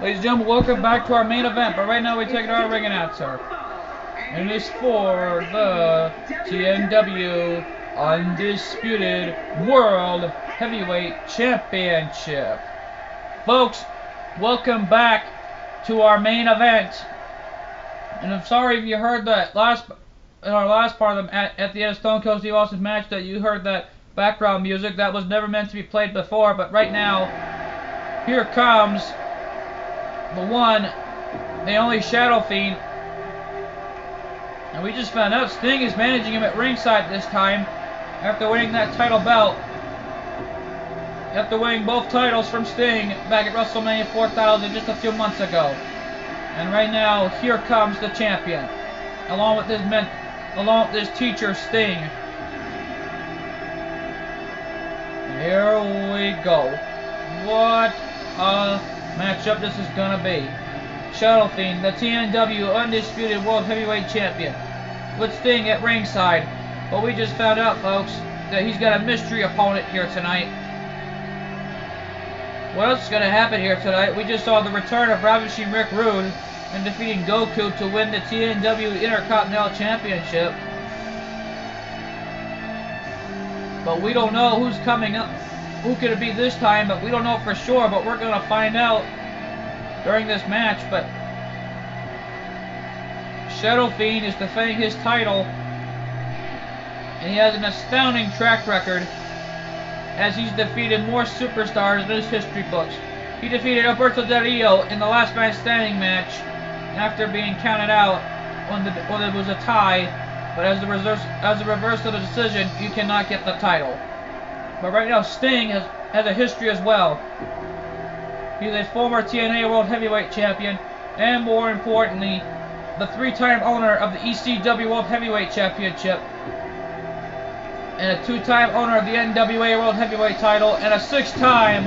Ladies and gentlemen, welcome back to our main event, but right now we take it our ring announcer. And it's for the TNW Undisputed World Heavyweight Championship. Folks, welcome back to our main event. And I'm sorry if you heard that in our last part of at the end of Stone Cold Steve Austin's match that you heard that background music that was never meant to be played before, but right now, here comes the one, the only Shadow Fiend. And we just found out Sting is managing him at ringside this time after winning that title belt. After winning both titles from Sting back at WrestleMania 4000 just a few months ago. And right now, here comes the champion, along with his teacher Sting. Here we go. What a matchup this is gonna be. Shadow Fiend, the TNW Undisputed World Heavyweight Champion, with Sting at ringside. But we just found out, folks, that he's got a mystery opponent here tonight. What else is gonna happen here tonight? We just saw the return of Ravishing Rick Rude and defeating Goku to win the TNW Intercontinental Championship. But we don't know who's coming up. Who could it be this time? But we don't know for sure. But we're gonna find out during this match. But Shadow Fiend is defending his title, and he has an astounding track record as he's defeated more superstars in his history books. He defeated Alberto Del Rio in the last man standing match after being counted out when it was a tie. But as a reverse of the decision, you cannot get the title. But right now, Sting has a history as well. He's a former TNA World Heavyweight Champion, and more importantly, the three-time owner of the ECW World Heavyweight Championship, and a two-time owner of the NWA World Heavyweight title, and a six-time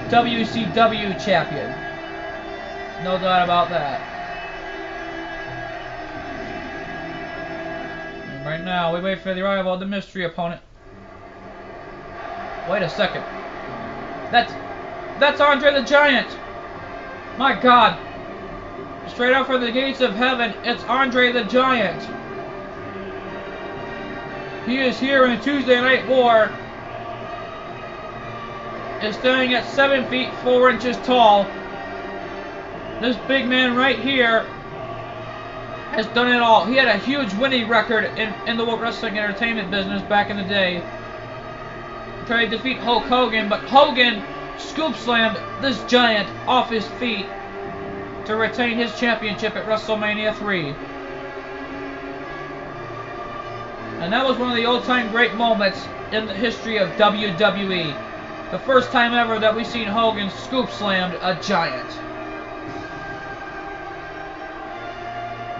WCW Champion. No doubt about that. And right now, we wait for the arrival of the mystery opponent. Wait a second. That's Andre the Giant. My God. Straight out from the gates of heaven, it's Andre the Giant. He is here in Tuesday Night War. Is standing at 7 feet 4 inches tall. This big man right here has done it all. He had a huge winning record in the wrestling entertainment business back in the day. Tried to defeat Hulk Hogan, but Hogan scoop slammed this giant off his feet to retain his championship at WrestleMania 3. And that was one of the old-time great moments in the history of WWE. The first time ever that we've seen Hogan scoop slammed a giant.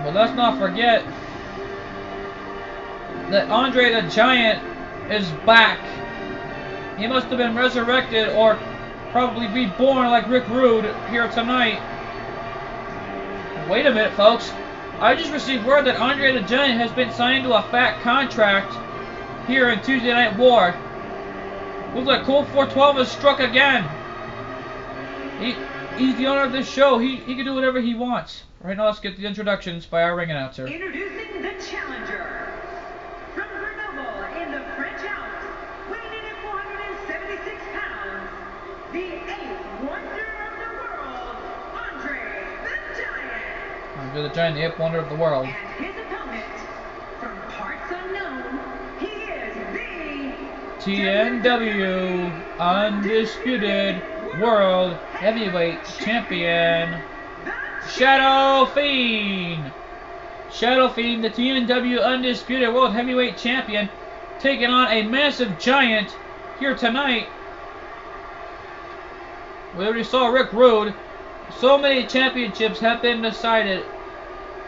But let's not forget that Andre the Giant is back. He must have been resurrected or probably reborn like Rick Rude here tonight. Wait a minute, folks. I just received word that Andre the Giant has been signed to a fat contract here in Tuesday Night War. Looks like Colt 412 has struck again. He's the owner of this show. He can do whatever he wants. Right now, let's get the introductions by our ring announcer. Introducing the challenger. From Grenoble in the French Alps, weighing in at 476 pounds, the 8th wonder of the world, Andre the Giant. Andre the Giant, the 8th wonder of the world. And his opponent, from parts unknown, he is the TNW Undisputed World Heavyweight Champion, Shadow Fiend. Shadow Fiend, the TNW Undisputed World Heavyweight Champion, taking on a massive giant here tonight. We already saw Rick Rude. So many championships have been decided,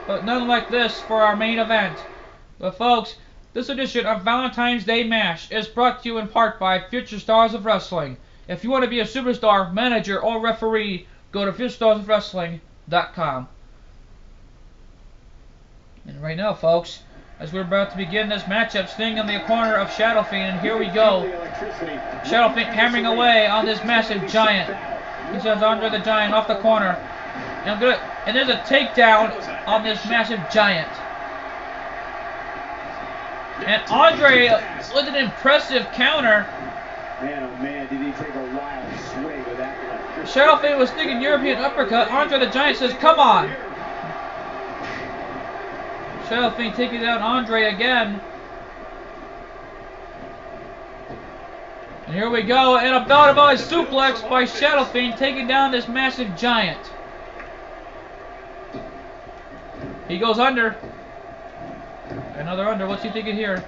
but none like this for our main event. But folks, this edition of Valentine's Day MASH is brought to you in part by Future Stars of Wrestling. If you want to be a superstar, manager, or referee, go to FutureStarsOfWrestling.com. And right now, folks, as we're about to begin this matchup, Sting in the corner of Shadow Fiend, and here we go. Shadow Fiend hammering away on this massive giant. He sends Andre the Giant off the corner. And there's a takedown on this massive giant. And Andre with an impressive counter. Man, oh man, did he take a wild swing with that left. Shadow Fiend was thinking European uppercut. Andre the Giant says, come on. Shadow Fiend taking down Andre again. And here we go. And a belly suplex by Shadow Fiend taking down this massive giant. He goes under. Another under. What's he thinking here?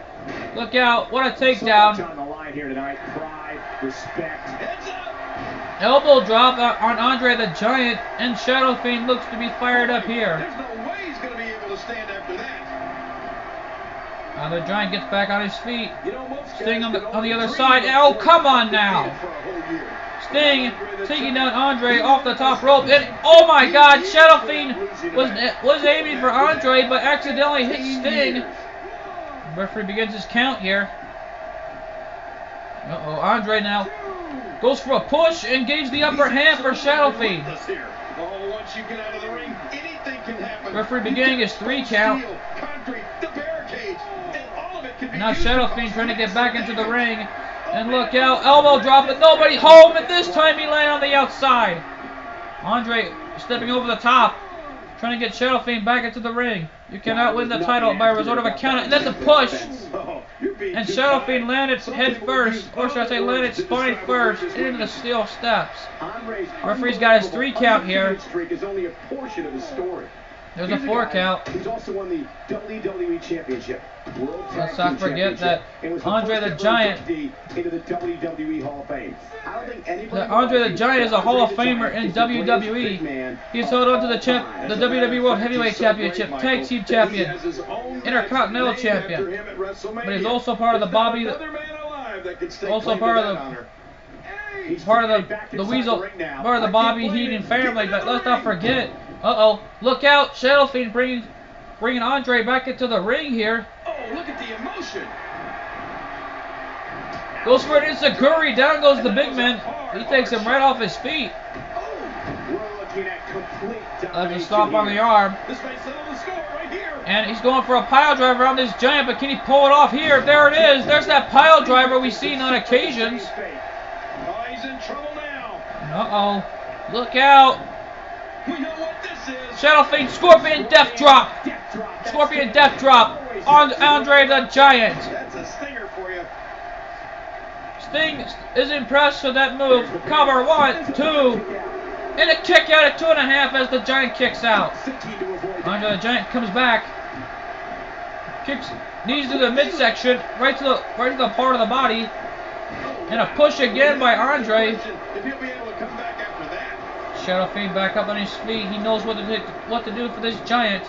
Look out. What a takedown. So much on the line here tonight. Pride, respect. Elbow drop on Andre the Giant. And Shadow Fiend looks to be fired up here. There's no way he's going to be able to stand after that. Now the Giant gets back on his feet. You know, most Sting guys on the can other only side. dream Oh, of come on being now. defeated for a whole year. Sting taking down Andre off the top rope. And oh my God, Shadow Fiend was aiming for Andre, but accidentally hit Sting. Referee begins his count here. Uh-oh, Andre now goes for a push and gains the upper hand for Shadow Fiend. Oh, once you get out of the ring, anything can happen. Referee beginning his 3 count. Concrete, the barricades, and all of it can be And now used Shadow to Fiend cause trying to get back into the ring. accidents. And look out, elbow drop, but nobody home, and this time he landed on the outside. Andre stepping over the top, trying to get Shadow Fiend back into the ring. You cannot win the title by a result of a count, and that's a push. And Shadow Fiend landed head first, or should I say landed spine first, into the steel steps. Referee's got his 3 count here. Is only a portion of his story. There's a 4 count. He's also won the WWE Championship. Let's not forget that Andre the Giant. Into the WWE Hall of Fame. I don't think anybody Andre the Giant is a Hall of Famer in WWE. He's held on to the WWE World Heavyweight Championship, Tag Team Champion, Intercontinental Champion. But he's also part of the Bobby, also part of the Weasel, part of the Bobby Heenan family. But let's not forget. Look out! Shadow Fiend bringing Andre back into the ring here. Oh, look at the emotion. Goes for an Enziguri. Down goes the big man. He takes him right off his feet. We're looking at complete That's domination a stomp on the arm. This may settle the score right here. And he's going for a pile driver on this giant, but can he pull it off here? There it is. There's that pile driver we've seen on occasions. Oh, he's in trouble now. Uh-oh. Look out. We know what this is. Shadow Fiend, Scorpion Death Drop. Scorpion Death Drop on Andre the Giant. That's a stinger for you. Sting is impressed with that move. Cover, 1, 2. And a kick out at 2.5 as the Giant kicks out. Andre the Giant comes back. Kicks knees to the midsection, right to the part of the body. And a push again by Andre. If he'll be able to come back after that. Shadow Fiend back up on his feet. He knows what to do for this Giant.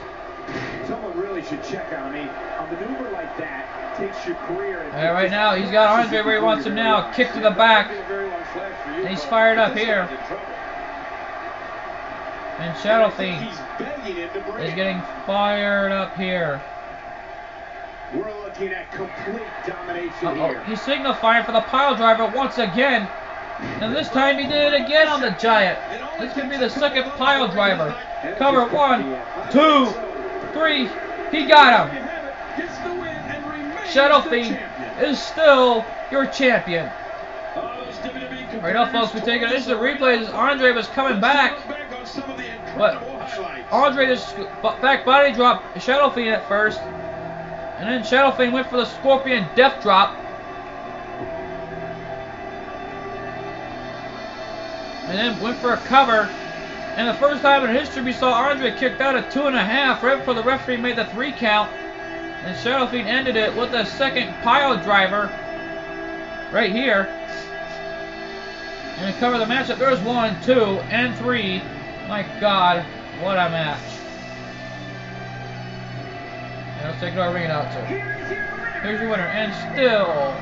Someone really should check on me. A maneuver like that takes your career. All right, now he's got Andre where he wants him now. Kick to the back. And he's fired up here. And Shadow Fiend is getting fired up here. We're looking at complete domination here. He's signifying for the pile driver once again. And this time he did it again on the Giant. This could be the second pile driver. Cover, 1, 2, 3. He got him. Shadow Fiend is still your champion. Right now, folks, we take it. This is a replay as Andre was coming back. But Andre just back body dropped Shadow Fiend at first. And then Shadow Fiend went for the Scorpion Death Drop. And then went for a cover. And the first time in history we saw Andre kicked out at 2.5 right before the referee made the 3 count. And Shadow Fiend ended it with a second pile driver right here. And to cover the matchup, there's 1, 2, and 3. My God, what a match. And let's take our ring announcer. Here's your winner, and still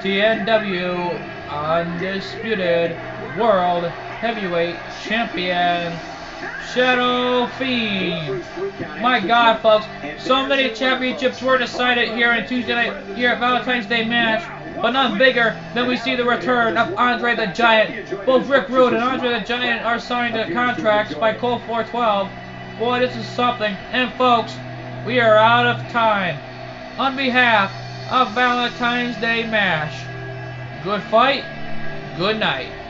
TNW Undisputed World Heavyweight Champion, Shadow Fiend. My God, folks, so many championships were decided here on Tuesday night, here at Valentine's Day match. but none bigger than we see the return of Andre the Giant. Both Rick Rude and Andre the Giant are signed to contracts by Colt 412. Boy, this is something. And folks, we are out of time. On behalf of Valentine's Day MASH, good fight, good night.